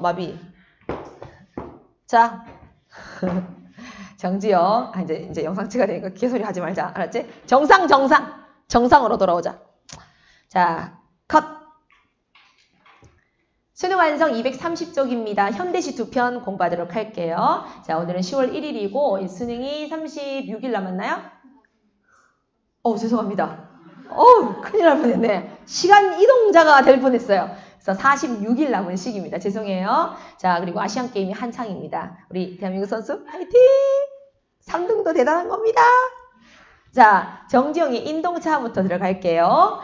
마비. 자. 정지영. 이제 영상 찍어야 되니까 개소리 하지 말자. 알았지? 정상으로 돌아오자. 자, 컷. 수능 완성 230쪽입니다. 현대시 2편 공부하도록 할게요. 자, 오늘은 10월 1일이고 수능이 36일 남았나요? 죄송합니다. 큰일 날 뻔했네. 시간 이동자가 될 뻔했어요. 그래서 46일 남은 시기입니다. 죄송해요. 자, 그리고 아시안게임이 한창입니다. 우리 대한민국 선수 화이팅! 3등도 대단한 겁니다. 자, 정지영의 인동차부터 들어갈게요.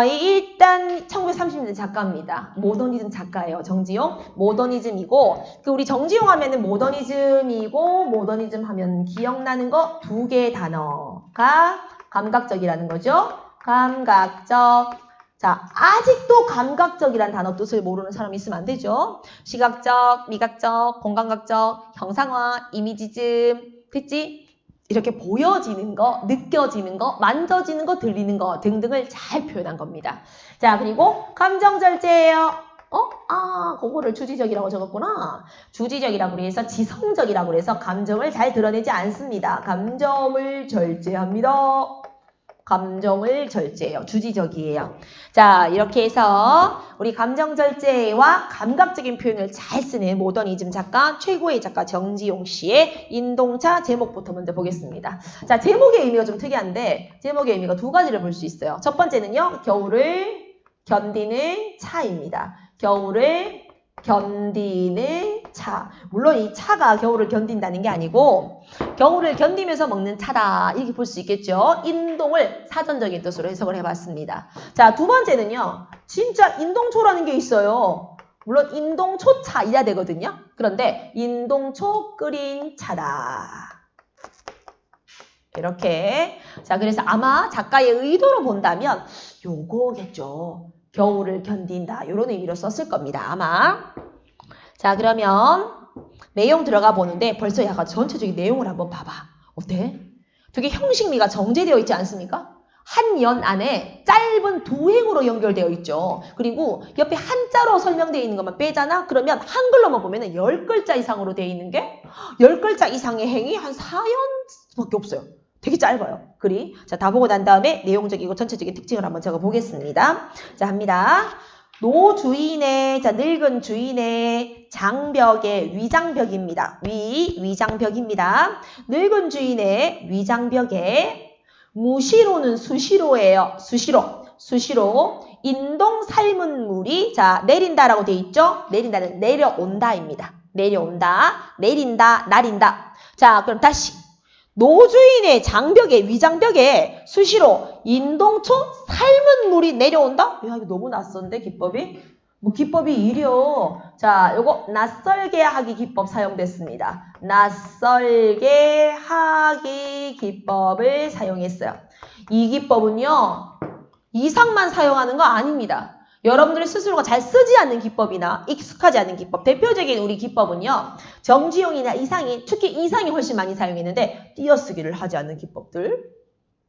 일단 1930년대 작가입니다. 모더니즘 작가예요. 정지용. 모더니즘이고 우리 정지용 하면은 모더니즘이고 모더니즘 하면 기억나는 거 두 개의 단어가 감각적이라는 거죠. 감각적. 자, 아직도 감각적이라는 단어 뜻을 모르는 사람이 있으면 안 되죠. 시각적, 미각적, 공감각적, 형상화, 이미지즘, 됐지? 이렇게 보여지는 거, 느껴지는 거, 만져지는 거, 들리는 거 등등을 잘 표현한 겁니다. 자, 그리고 감정절제예요. 그거를 주지적이라고 적었구나. 주지적이라고 해서 지성적이라고 해서 감정을 잘 드러내지 않습니다. 감정을 절제합니다. 감정을 절제해요. 주지적이에요. 자, 이렇게 해서 우리 감정 절제와 감각적인 표현을 잘 쓰는 모더니즘 작가, 최고의 작가 정지용 씨의 인동차 제목부터 먼저 보겠습니다. 자, 제목의 의미가 좀 특이한데 제목의 의미가 두 가지를 볼 수 있어요. 첫 번째는요. 겨울을 견디는 차입니다. 겨울을 견디는 차. 물론 이 차가 겨울을 견딘다는 게 아니고 겨울을 견디면서 먹는 차다. 이렇게 볼 수 있겠죠. 인동을 사전적인 뜻으로 해석을 해봤습니다. 자, 두 번째는요. 진짜 인동초라는 게 있어요. 물론 인동초차 이래야 되거든요. 그런데 인동초 끓인 차다. 이렇게. 자, 그래서 아마 작가의 의도로 본다면 요거겠죠. 겨울을 견딘다. 이런 의미로 썼을 겁니다. 아마. 자, 그러면 내용 들어가 보는데 벌써 약간 전체적인 내용을 한번 봐봐. 어때? 되게 형식미가 정제되어 있지 않습니까? 한 연 안에 짧은 두 행으로 연결되어 있죠. 그리고 옆에 한자로 설명되어 있는 것만 빼잖아? 그러면 한글로만 보면 10글자 이상으로 되어 있는 게 10글자 이상의 행이 한 4연밖에 없어요. 되게 짧아요. 글이. 자, 다 보고 난 다음에 내용적이고 전체적인 특징을 한번 적어보겠습니다. 자, 합니다. 노주인의, 자, 늙은 주인의 장벽의 위장벽입니다. 위장벽입니다. 늙은 주인의 위장벽에 무시로는 수시로예요. 수시로. 인동 삶은 물이, 자, 내린다라고 되어 있죠? 내린다는 내려온다입니다. 내려온다, 내린다, 나린다. 자, 그럼 다시. 노주인의 장벽에, 위장벽에 수시로 인동초 삶은 물이 내려온다? 야, 이거 너무 낯선데, 기법이? 뭐, 기법이 이려. 자, 요거, 낯설게 하기 기법 사용됐습니다. 낯설게 하기 기법을 사용했어요. 이 기법은요, 이상만 사용하는 거 아닙니다. 여러분들이 스스로가 잘 쓰지 않는 기법이나 익숙하지 않은 기법, 대표적인 우리 기법은요. 정지용이나 이상이, 특히 이상이 훨씬 많이 사용했는데 띄어쓰기를 하지 않는 기법들.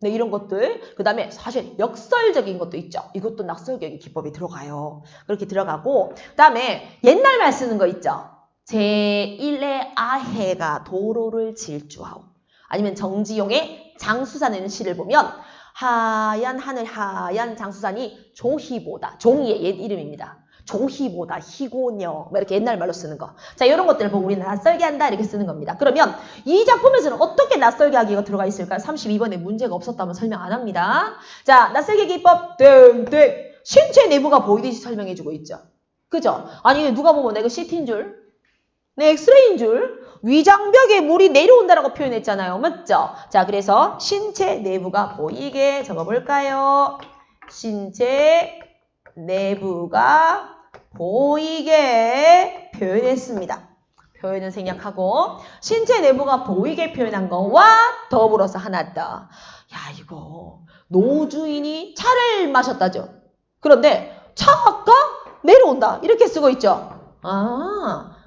네, 이런 것들. 그 다음에 사실 역설적인 것도 있죠. 이것도 낯설게 기법이 들어가요. 그렇게 들어가고 그 다음에 옛날 말 쓰는 거 있죠. 제1의 아해가 도로를 질주하오. 아니면 정지용의 장수산에는 시를 보면 하얀 하늘 하얀 장수산이 조희보다, 종이의 옛 이름입니다. 조희보다 희고녀, 이렇게 옛날 말로 쓰는 거. 자, 이런 것들을 보고 우리는 낯설게 한다 이렇게 쓰는 겁니다. 그러면 이 작품에서는 어떻게 낯설게 하기가 들어가 있을까요? 32번에 문제가 없었다면 설명 안 합니다. 자, 낯설게 기법 땡땡 신체 내부가 보이듯이 설명해주고 있죠. 그죠? 아니 누가 보면 내가 CT인 줄? 네, 엑스레이인 줄? 위장벽에 물이 내려온다라고 표현했잖아요. 맞죠? 자, 그래서 신체 내부가 보이게 적어볼까요? 신체 내부가 보이게 표현했습니다. 표현은 생략하고 신체 내부가 보이게 표현한 거와 더불어서 하나 더. 야, 이거 노주인이 차를 마셨다죠. 그런데 차가 내려온다. 이렇게 쓰고 있죠.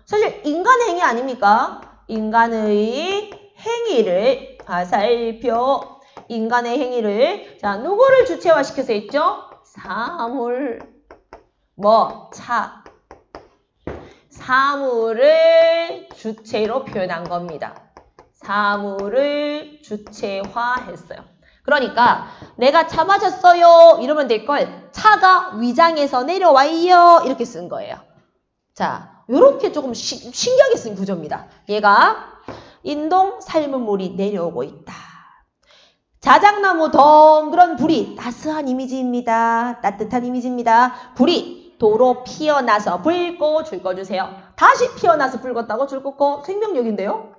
사실 인간의 행위 아닙니까? 인간의 행위를 살펴 인간의 행위를 자 누구를 주체화시켜서 했죠? 사물 차 사물을 주체로 표현한 겁니다. 사물을 주체화했어요. 그러니까 내가 차 마셨어요 이러면 될 걸 차가 위장에서 내려와요 이렇게 쓴 거예요. 자, 요렇게 조금 신기하게 쓴 구조입니다. 얘가 인동 삶은 물이 내려오고 있다. 자작나무 덩그런 불이 따스한 이미지입니다. 따뜻한 이미지입니다. 불이 도로 피어나서 불고 줄 꺼주세요. 다시 피어나서 불었다고 줄 껐고 생명력인데요.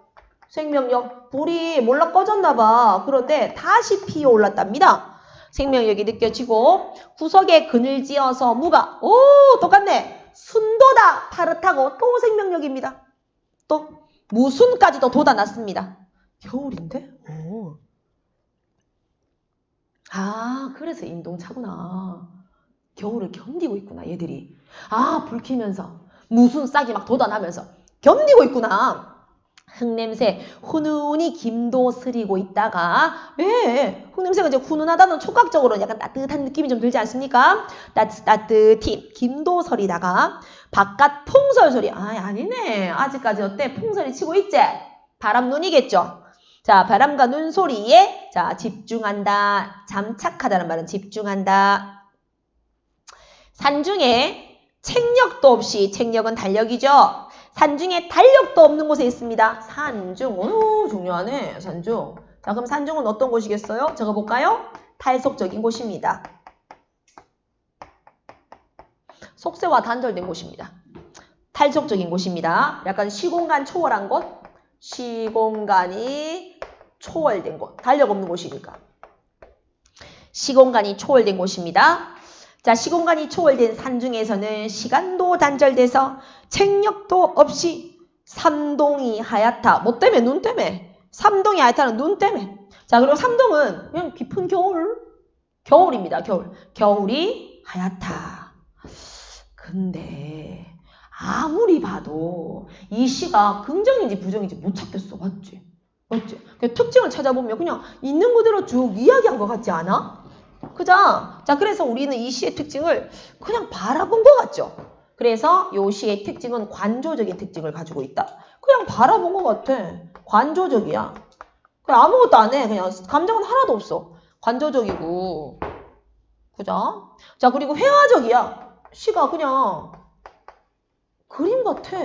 생명력. 불이 몰라 꺼졌나 봐. 그런데 다시 피어올랐답니다. 생명력이 느껴지고 구석에 그늘지어서 무가 똑같네. 순도다 파릇하고 또 생명력입니다. 또 무순까지도 돋아났습니다. 겨울인데? 그래서 인동차구나. 겨울을 견디고 있구나 얘들이. 불 켜면서 무순 싹이 막 돋아나면서 견디고 있구나. 흙냄새 훈훈히 김도 스리고 있다가 흙냄새가 이제 훈훈하다는 촉각적으로 약간 따뜻한 느낌이 좀 들지 않습니까? 따뜻히 김도 서리다가 바깥 풍설 소리 아니네. 아직까지 어때? 풍설이 치고 있지? 바람 눈이겠죠? 자, 바람과 눈 소리에 자 집중한다. 잠착하다는 말은 집중한다. 산중에 책력도 없이 책력은 달력이죠. 산중에 달력도 없는 곳에 있습니다. 산중. 중요하네. 산중. 자, 그럼 산중은 어떤 곳이겠어요? 적어볼까요? 탈속적인 곳입니다. 속세와 단절된 곳입니다. 탈속적인 곳입니다. 약간 시공간 초월한 곳. 시공간이 초월된 곳. 달력 없는 곳이니까. 시공간이 초월된 곳입니다. 자, 시공간이 초월된 산중에서는 시간도 단절돼서 책력도 없이 삼동이 하얗다. 뭐 때문에? 눈 때문에. 삼동이 하얗다는 눈 때문에. 자, 그리고 삼동은 그냥 깊은 겨울. 겨울입니다. 겨울. 겨울이 하얗다. 근데 아무리 봐도 이 시가 긍정인지 부정인지 못 찾겠어. 맞지? 맞지? 그 특징을 찾아보면 그냥 있는 그대로 쭉 이야기한 것 같지 않아? 그죠? 자, 그래서 우리는 이 시의 특징을 그냥 바라본 것 같죠? 그래서 이 시의 특징은 관조적인 특징을 가지고 있다. 그냥 바라본 것 같아. 관조적이야. 그냥 아무것도 안 해. 그냥 감정은 하나도 없어. 관조적이고. 그죠? 자, 그리고 회화적이야. 시가 그냥 그림 같아.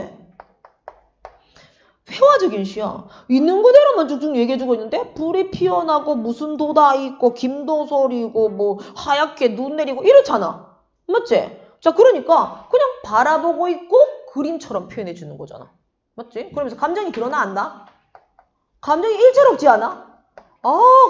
회화적인 시야. 있는 그대로만 쭉쭉 얘기해주고 있는데 불이 피어나고 무슨 도다 있고 김도 소리고 뭐 하얗게 눈 내리고 이렇잖아. 맞지? 자, 그러니까 그냥 바라보고 있고 그림처럼 표현해주는 거잖아. 맞지? 그러면서 감정이 드러나 안 나? 감정이 일체롭지 않아?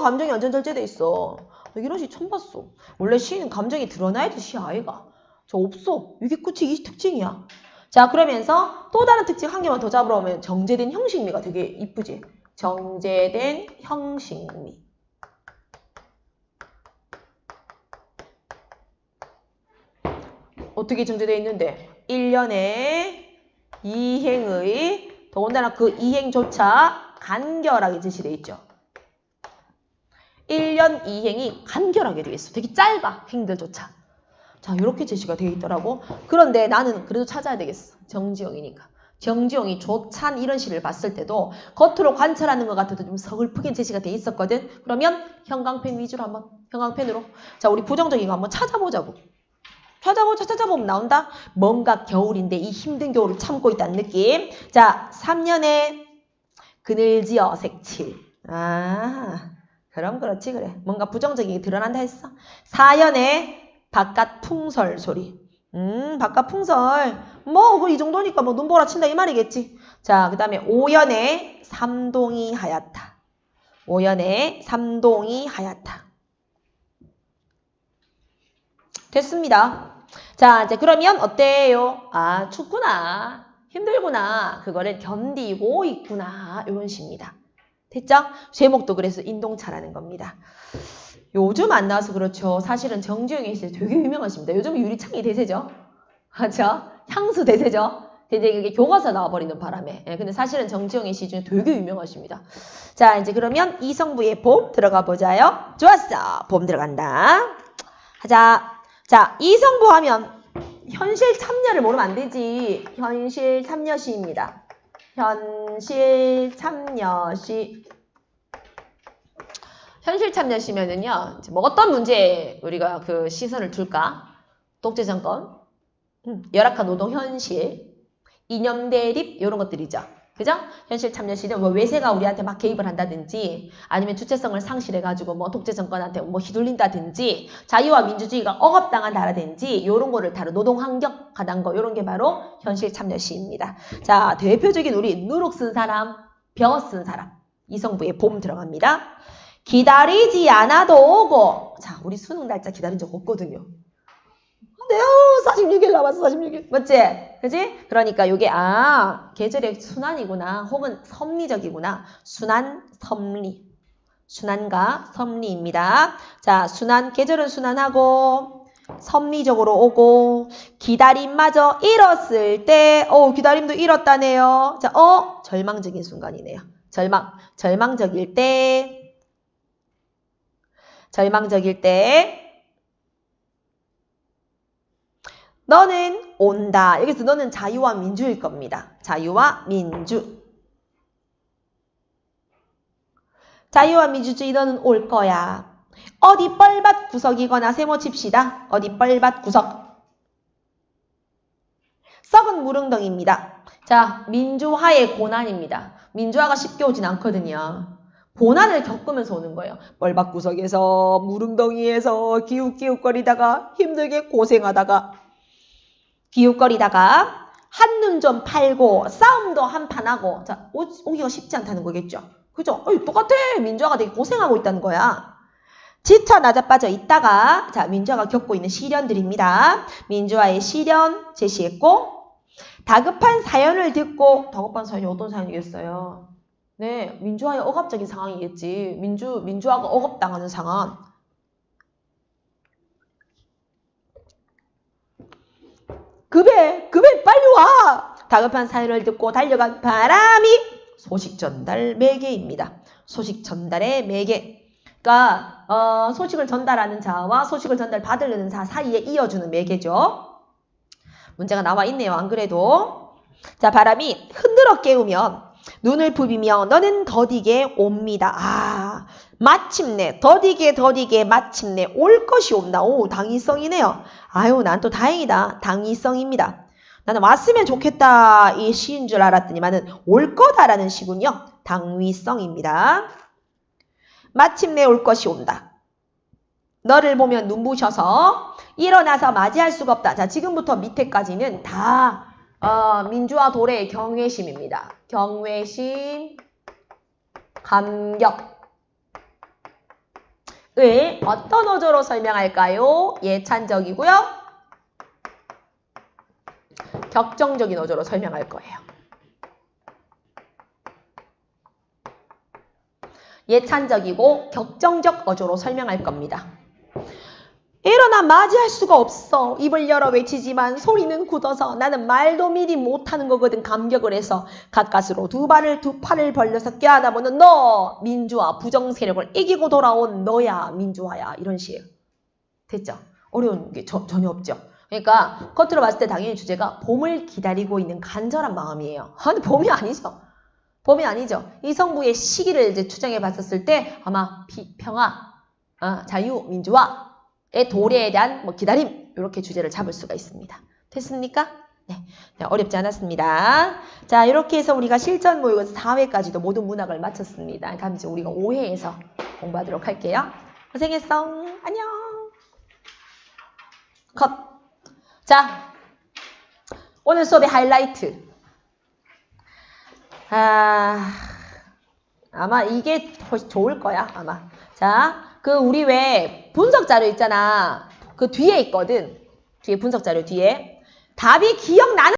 감정이 완전 절제돼 있어. 이런 시 처음 봤어. 원래 시는 감정이 드러나야지 시 아이가. 저 없어. 이게 끝이 이 특징이야. 자, 그러면서 또 다른 특징 한 개만 더 잡으러 오면 정제된 형식미가 되게 이쁘지? 정제된 형식미. 어떻게 정제되어 있는데? 1년에 이행의 더군다나 그 이행조차 간결하게 제시되어 있죠. 1년 이행이 간결하게 되어 있어. 되게 짧아. 행들조차. 자, 이렇게 제시가 되어 있더라고. 그런데 나는 그래도 찾아야 되겠어. 정지용이니까. 정지용이 조찬 이런 시를 봤을 때도 겉으로 관찰하는 것 같아도 좀 서글프게 제시가 되어 있었거든. 그러면 형광펜 위주로 한번, 형광펜으로. 자, 우리 부정적인 거 한번 찾아보자고. 찾아보면 나온다. 뭔가 겨울인데 이 힘든 겨울을 참고 있다는 느낌. 자, 3년에 그늘지어 색칠. 그럼 그렇지 그래. 뭔가 부정적인 게 드러난다 했어. 4년에 바깥 풍설 소리. 바깥 풍설. 뭐, 이 정도니까 뭐 눈보라 친다 이 말이겠지. 자, 그 다음에 5년에 삼동이 하얗다. 5년에 삼동이 하얗다. 됐습니다. 자, 이제 그러면 어때요? 춥구나. 힘들구나. 그거를 견디고 있구나. 이런 시입니다. 됐죠? 제목도 그래서 인동차라는 겁니다. 요즘 안 나와서 그렇죠. 사실은 정지용의 시 되게 유명하십니다. 요즘 유리창이 대세죠. 그렇죠? 향수 대세죠. 근데 이게 교과서 나와버리는 바람에. 근데 사실은 정지용의 시 중에 되게 유명하십니다. 자, 이제 그러면 이성부의 봄 들어가 보자요. 좋았어. 봄 들어간다. 하자. 자, 이성부 하면 현실 참여를 모르면 안 되지. 현실 참여시입니다. 현실 참여시. 현실 참여시면은요, 뭐 어떤 문제에 우리가 그 시선을 둘까? 독재정권, 열악한 노동 현실, 이념 대립, 이런 것들이죠. 그죠? 현실 참여시는 뭐 외세가 우리한테 막 개입을 한다든지, 아니면 주체성을 상실해가지고 뭐 독재정권한테 뭐 휘둘린다든지, 자유와 민주주의가 억압당한다라든지, 이런 거를 다룬 노동환경 가단거, 이런 게 바로 현실 참여시입니다. 자, 대표적인 우리 누룩 쓴 사람, 벼 쓴 사람, 이성부에 봄 들어갑니다. 기다리지 않아도 오고. 자, 우리 수능 날짜 기다린 적 없거든요. 네, 46일 남았어, 46일. 맞지? 그지? 그러니까 요게, 계절의 순환이구나. 혹은 섭리적이구나. 순환, 섭리. 순환과 섭리입니다. 자, 순환, 계절은 순환하고, 섭리적으로 오고, 기다림마저 잃었을 때, 기다림도 잃었다네요. 자, 절망적인 순간이네요. 절망적일 때, 너는 온다. 여기서 너는 자유와 민주일 겁니다. 자유와 민주. 자유와 민주주의 너는 올 거야. 어디 뻘밭 구석이거나 세모 칩시다. 어디 뻘밭 구석. 썩은 무릉덩이입니다. 자, 민주화의 고난입니다. 민주화가 쉽게 오진 않거든요. 고난을 겪으면서 오는 거예요. 뻘밭 구석에서 무릉덩이에서 기웃기웃거리다가 힘들게 고생하다가 기웃거리다가 한눈 좀 팔고 싸움도 한판 하고. 자, 오기가 쉽지 않다는 거겠죠. 그죠? 똑같아. 민주화가 되게 고생하고 있다는 거야. 지쳐 나자빠져 있다가, 자, 민주화가 겪고 있는 시련들입니다. 민주화의 시련 제시했고, 다급한 사연을 듣고, 다급한 사연이 어떤 사연이겠어요? 네, 민주화의 억압적인 상황이겠지. 민주화가 억압당하는 상황. 급해 빨리 와. 다급한 사연을 듣고 달려간 바람이 소식 전달 매개입니다. 소식 전달의 매개. 그러니까 소식을 전달하는 자와 소식을 전달받으려는 자 사이에 이어주는 매개죠. 문제가 나와 있네요. 안 그래도. 자, 바람이 흔들어 깨우면 눈을 부비며 너는 더디게 옵니다. 마침내 더디게 마침내 올 것이 온다. 오, 당위성이네요. 아유, 난 또 다행이다. 당위성입니다. 나는 왔으면 좋겠다 이 시인 줄 알았더니만은 올 거다라는 시군요. 당위성입니다. 마침내 올 것이 온다. 너를 보면 눈부셔서 일어나서 맞이할 수가 없다. 자, 지금부터 밑에까지는 다 민주화 도래의 경외심입니다. 경외심, 감격. 을 어떤 어조로 설명할까요? 예찬적이고요. 격정적인 어조로 설명할 거예요. 예찬적이고 격정적 어조로 설명할 겁니다. 일어나 맞이할 수가 없어. 입을 열어 외치지만 소리는 굳어서 나는 말도 미리 못하는 거거든. 감격을 해서 가까스로 두 팔을 벌려서 껴안아보는 너. 민주화 부정 세력을 이기고 돌아온 너야. 민주화야. 이런 시예요. 됐죠? 어려운 게 전혀 없죠. 그러니까 겉으로 봤을 때 당연히 주제가 봄을 기다리고 있는 간절한 마음이에요. 근데 봄이 아니죠. 봄이 아니죠. 이성부의 시기를 이제 추정해 봤었을 때 아마 평화, 자유, 민주화의 도래에 대한 뭐 기다림 이렇게 주제를 잡을 수가 있습니다. 됐습니까? 네, 어렵지 않았습니다. 자, 이렇게 해서 우리가 실전 모의고사 4회까지도 모든 문학을 마쳤습니다. 다음 이제 우리가 5회에서 공부하도록 할게요. 고생했어. 안녕. 컷. 자, 오늘 수업의 하이라이트. 아마 이게 좋을 거야, 아마. 자, 우리 왜 분석 자료 있잖아. 그 뒤에 있거든. 뒤에 분석 자료 뒤에. 답이 기억나는